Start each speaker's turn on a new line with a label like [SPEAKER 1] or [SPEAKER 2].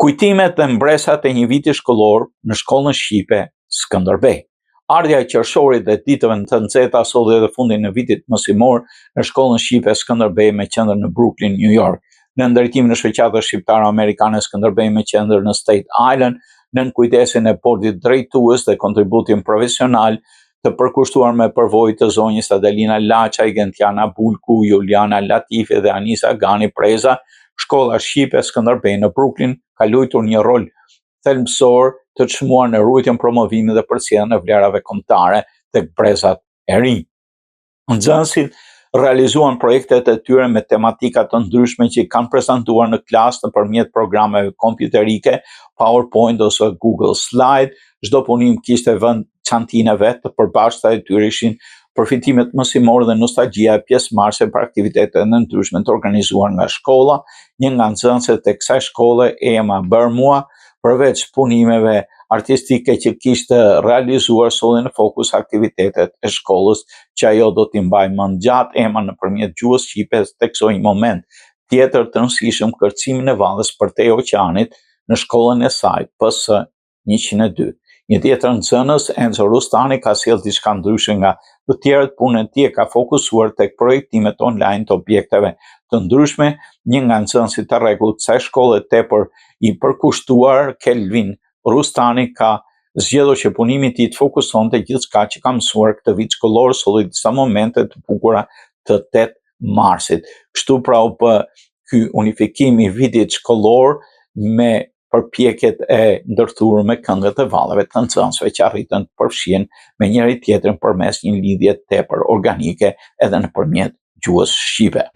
[SPEAKER 1] Kujtimet dhe mbresat e një viti shkollor në shkollën shqipe Skënderbej. Ardha e qershorit dhe ditëve të nxehta solli edhe fundin e vitit mësimor në shkollën shqipe Skënderbej me qendër në Brooklyn, New York, në ndërtimin e shoqatës shqiptare-amerikane Skënderbej me qendër në Staten Island, nën kujdesin e bordit drejtues dhe kontributin profesional të përkushtuar me përvojë të zonjës Adelina Laçaj, Gentiana Bulku, Juliana Latifi dhe Anisa Gani Preza, Shkolla Shqipe Skënderbej në Brooklyn ka luajtur një rol thelbësor të çmuar në rrugën promovimit dhe përcjelljen e vlerave kombëtare tek brezat e rinj. Nxënësit realizuan projektet e tyre me tematika të ndryshme që i kanë prezantuar në klasë nëpërmjet programeve kompjuterike, PowerPoint ose Google Slide. Çdo punim kishte vend çantinë vet, të përbashkëta e tyre ishin përfitimet mësimore dhe nostalgjia e pjesëmarrësve për aktivitetet e ndryshme të organizuar nga shkolla. Një nga nxënësit e kësaj shkolle, Emma Bërmua, përveç punimeve artistike që kishte realizuar, solli në fokus aktivitetet e shkollës që ajo do t'i mbajë mend gjatë. Emma nëpërmjet gjuhës shqipe theksoi një moment tjetër të rëndësishëm, kërcimin e valles përtej oqeanit në shkollën e saj, PS 102. Një tjetër nxënës, Enzo Rustani, ka sjellë diçka ndryshe nga të tjerët. Punën e tij ka fokusuar tek projektimet online të objekteve të ndryshme. Një nga nxënësit të rregullt të kësaj shkolle tepër i përkushtuar, Kelvin Rustani, ka zgjedhur që punimi i tij të fokusonte gjithçka që ka mësuar këtë vit shkollor, solli disa momente të bukura të 8 marsit. Kështu pra u bë ky unifikim i vitit shkollor me përpjekjet e ndërthurur me këngët e valleve të nxënësve që arritën të përfshihen me njëri tjetrin përmes një lidhje tepër organike edhe nëpërmjet gjuhës shqipe.